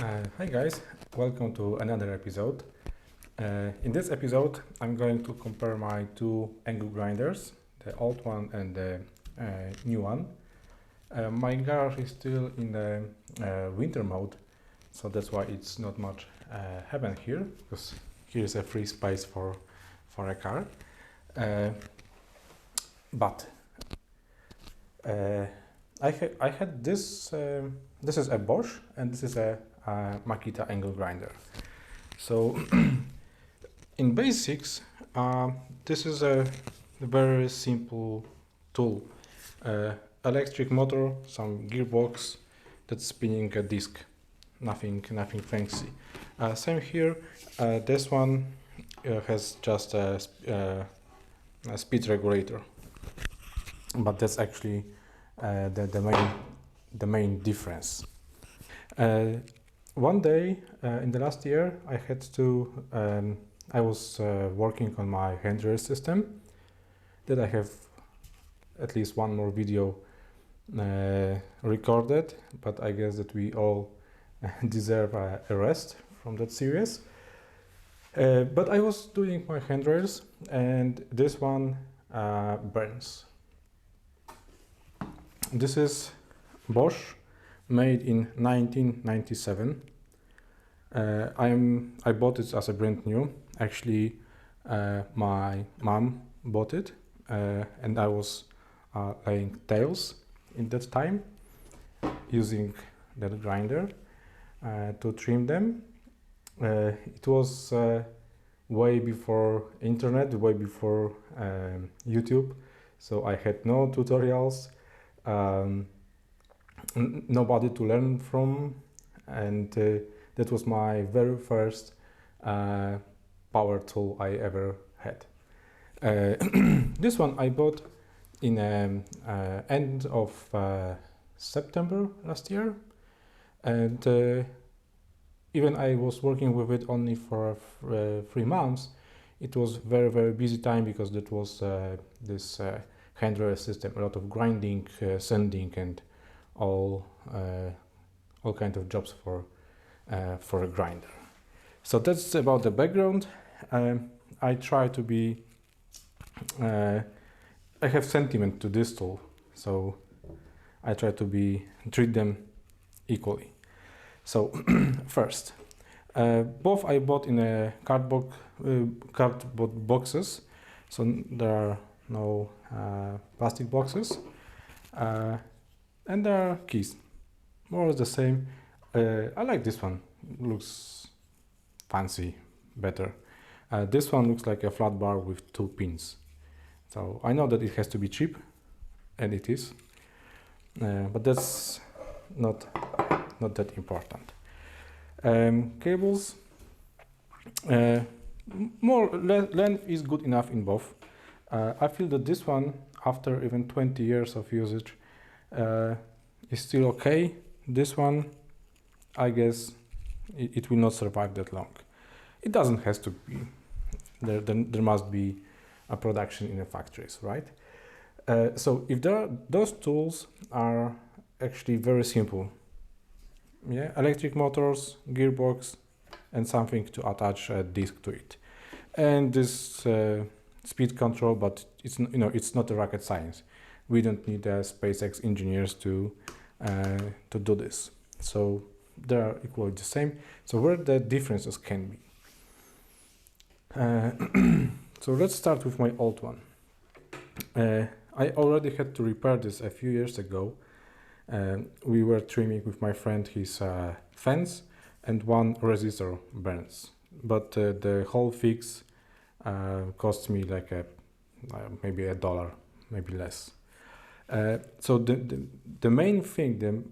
Hi guys, welcome to another episode. In this episode I'm going to compare my two angle grinders, the old one and the new one. My garage is still in the winter mode, so that's why it's not much happen here, because here is a free space for a car. But I had this, this is a Bosch and this is a Makita angle grinder. So in basics, this is a very simple tool. Electric motor, some gearbox that's spinning a disc, nothing fancy. Same here, this one has just a speed regulator, but that's actually the main difference. One day in the last year, I had to. I was working on my handrail system. That I have at least one more video recorded, but I guess that we all deserve a rest from that series. But I was doing my handrails, and this one burns. This is Bosch, made in 1997. I bought it as a brand new. Actually, my mom bought it, and I was laying tails in that time, using that grinder to trim them. It was way before internet, way before YouTube, so I had no tutorials. Nobody to learn from, and that was my very first power tool I ever had. This one I bought in end of September last year, and even I was working with it only for 3 months. It was very busy time, because that was this handrail system, a lot of grinding, sanding, and all kind of jobs for a grinder. So that's about the background. I try to be. I have sentiment to this tool, so I try to treat them equally. So first, both I bought in a cardboard boxes, so there are no plastic boxes, and there are keys, more or less the same. I like this one, looks fancy, better. This one looks like a flat bar with 2 pins, so I know that it has to be cheap, and it is, but that's not that important. Cables, more length is good enough in both. I feel that this one, after even 20 years of usage, is still okay. This one, I guess, it will not survive that long. It doesn't have to be. There must be a production in the factories, right? So if those tools are actually very simple. Yeah, electric motors, gearbox, and something to attach a disc to it, and this speed control. But it's not a rocket science. We don't need SpaceX engineers to do this. So they are equally the same. So where the differences can be. So let's start with my old one. I already had to repair this a few years ago. We were trimming with my friend his fence, and one resistor burns. But the whole fix cost me like maybe $1, maybe less. So the main thing, the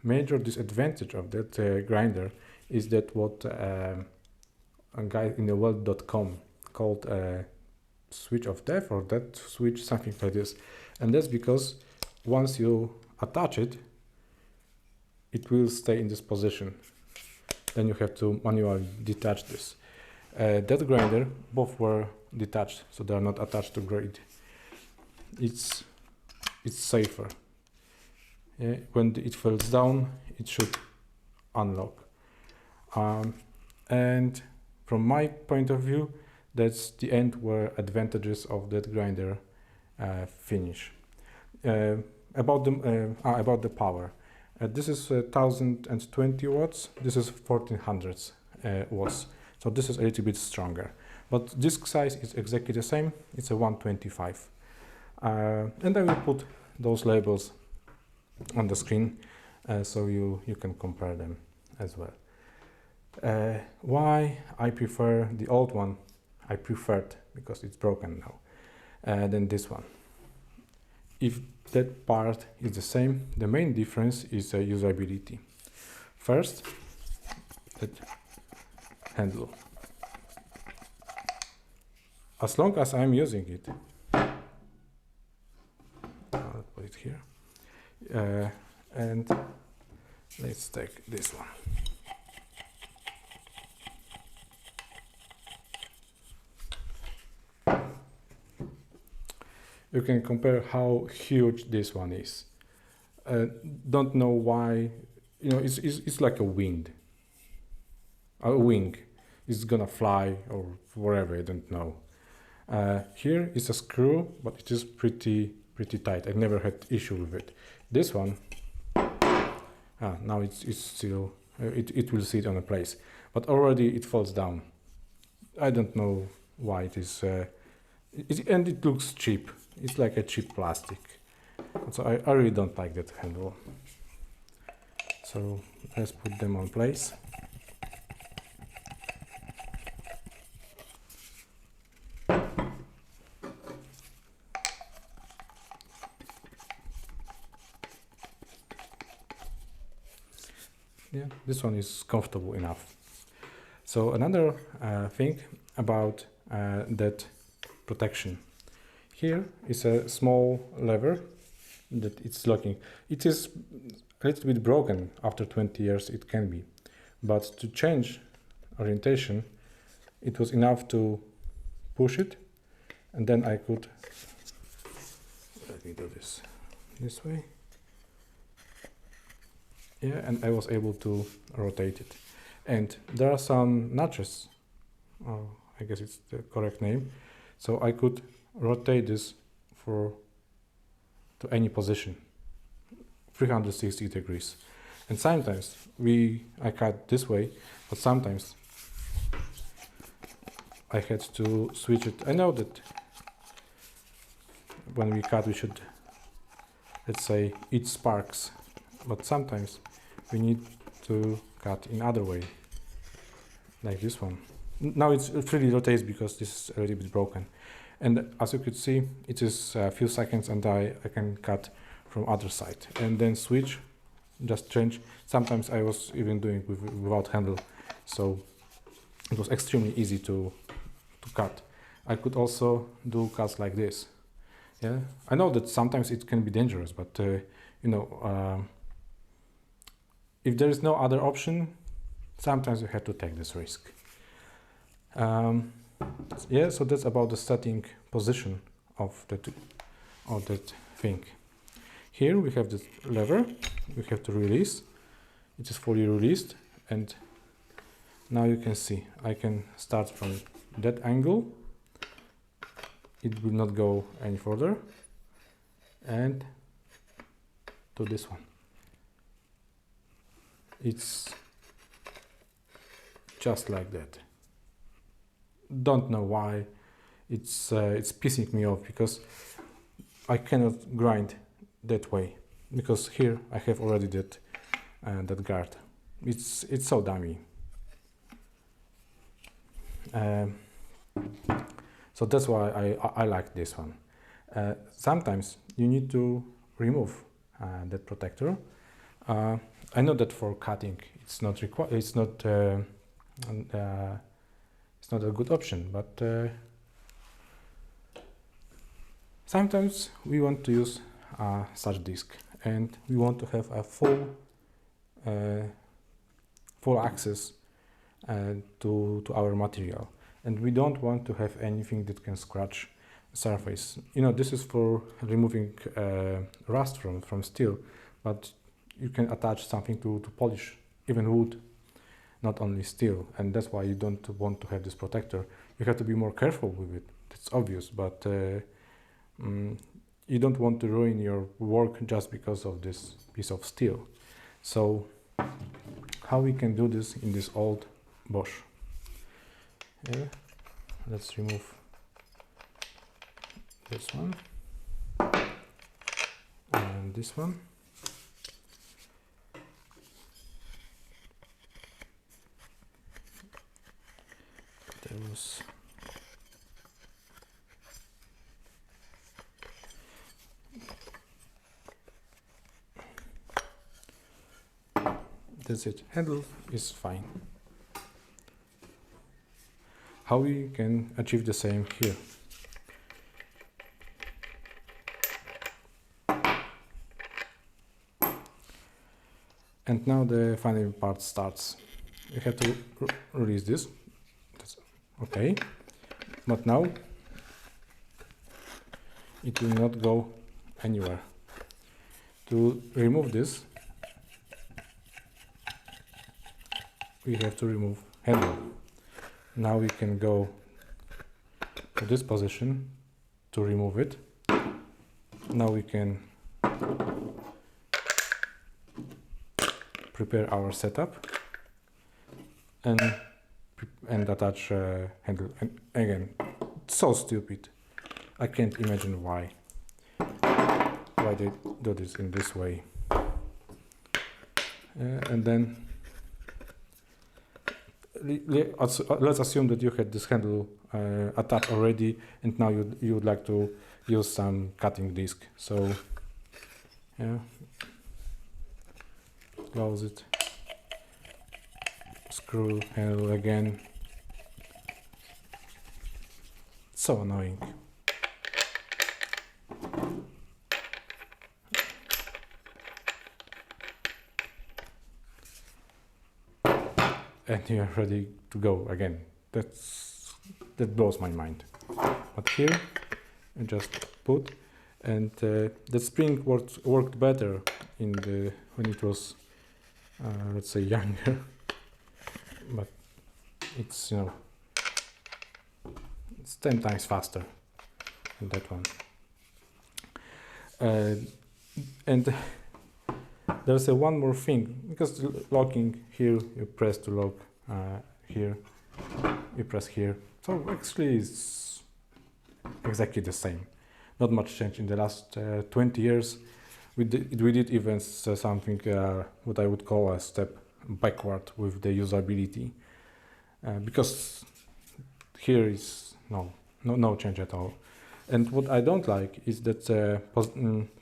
major disadvantage of that grinder is that what a guy in the world.com called switch of death, or that switch, something like this. And that's because once you attach it, it will stay in this position. Then you have to manually detach this. That grinder, both were detached, so they are not attached to grid. It's safer. When it falls down, it should unlock. And from my point of view, that's the end where advantages of that grinder finish. About the power, this is 1020 watts. This is 1400 watts. So this is a little bit stronger, but disk size is exactly the same. It's a 125, and I will put those labels on the screen so you can compare them as well. Why I prefer the old one? I preferred because it's broken now than this one. If that part is the same, the main difference is usability. First, that handle. As long as I'm using it, I'll put it here, and let's take this one. You can compare how huge this one is. Don't know why, it's like a wing. It's gonna fly or wherever, I don't know. Here is a screw, but it is pretty tight. I've never had issue with it. This one, now it's still, it will sit on a place, but already it falls down. I don't know why it is, and it looks cheap. It's like a cheap plastic. So I really don't like that handle. So let's put them on place. Yeah, this one is comfortable enough. So another thing about that protection. Here is a small lever that it's locking. It is a little bit broken. After 20 years it can be, but to change orientation it was enough to push it, and then I could, let me do this way, yeah, and I was able to rotate it. And there are some notches, I guess it's the correct name, so I could rotate this to any position, 360 degrees. And sometimes I cut this way, but sometimes I had to switch it. I know that when we cut we should, let's say, eat sparks, but sometimes we need to cut in other way, like this one. Now it's freely rotates because this is a little bit broken. And as you could see, it is a few seconds and I can cut from other side and then switch, just change. Sometimes I was even doing without handle, so it was extremely easy to cut. I could also do cuts like this. Yeah, I know that sometimes it can be dangerous, but if there is no other option, sometimes you have to take this risk. Yeah, so that's about the setting position of that thing. Here we have the lever, we have to release. It is fully released, and now you can see I can start from that angle. It will not go any further, and to this one. It's just like that. Don't know why it's pissing me off, because I cannot grind that way, because here I have already that guard. It's so dummy. So that's why I like this one. Sometimes you need to remove that protector. I know that for cutting it's not required. It's not a good option, but sometimes we want to use such disc, and we want to have a full access to our material, and we don't want to have anything that can scratch surface. This is for removing rust from steel, but you can attach something to polish even wood, not only steel, and that's why you don't want to have this protector. You have to be more careful with it. It's obvious, but you don't want to ruin your work just because of this piece of steel. So how we can do this in this old Bosch? Let's remove this one and this one. That's it. Handle is fine. How we can achieve the same here? And now the final part starts. You have to release this. That's okay. But now it will not go anywhere. To remove this, we have to remove handle. Now we can go to this position to remove it. Now we can prepare our setup and attach handle. And again, it's so stupid. I can't imagine why they do this in this way. And then let's assume that you had this handle attached already, and now you would like to use some cutting disc. So yeah, close it, screw handle again. So annoying. And you're ready to go again. That blows my mind. But here, I just put, and the spring worked better when it was, let's say, younger. But it's it's 10 times faster than that one. And there's one more thing, because locking here, you press to lock here, you press here. So actually it's exactly the same. Not much change in the last 20 years. We did even something what I would call a step backward with the usability, because here is no change at all. And what I don't like is that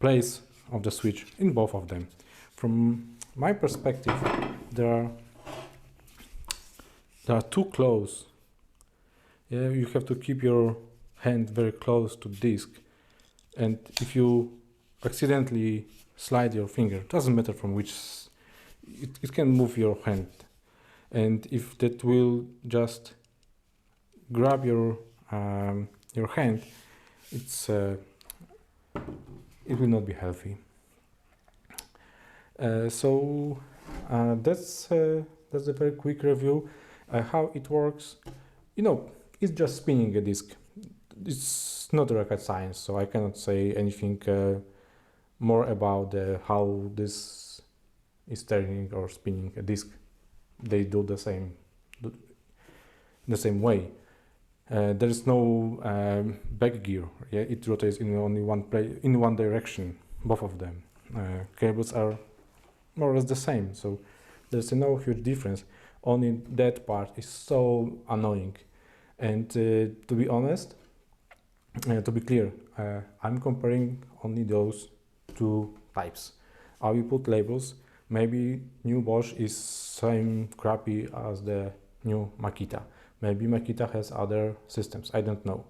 place of the switch in both of them. From my perspective, they are too close. Yeah, you have to keep your hand very close to the disc, and if you accidentally slide your finger, doesn't matter from which, it can move your hand, and if that will just grab your hand, it will not be healthy. So that's a very quick review. How it works, it's just spinning a disc. It's not rocket science, so I cannot say anything more about how this is turning or spinning a disc. They do the same way. There is no back gear. Yeah, it rotates in only one direction. Both of them. Cables are more or less the same, so there's no huge difference. Only that part is so annoying. And to be honest, to be clear, I'm comparing only those two types. I will put labels. Maybe new Bosch is same crappy as the new Makita. Maybe Makita has other systems. I don't know.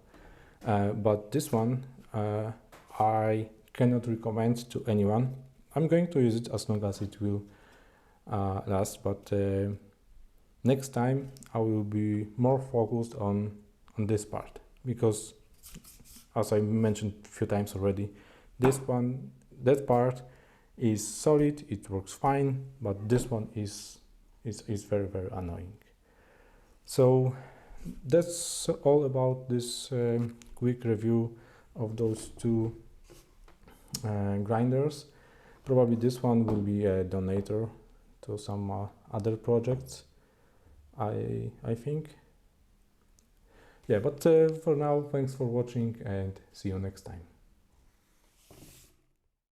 But this one I cannot recommend to anyone. I'm going to use it as long as it will last, but next time I will be more focused on this part, because as I mentioned a few times already, that part is solid, it works fine, but this one is is very, very annoying. So that's all about this quick review of those two grinders. Probably this one will be a donator to some other projects, I think. Yeah, but for now, thanks for watching and see you next time.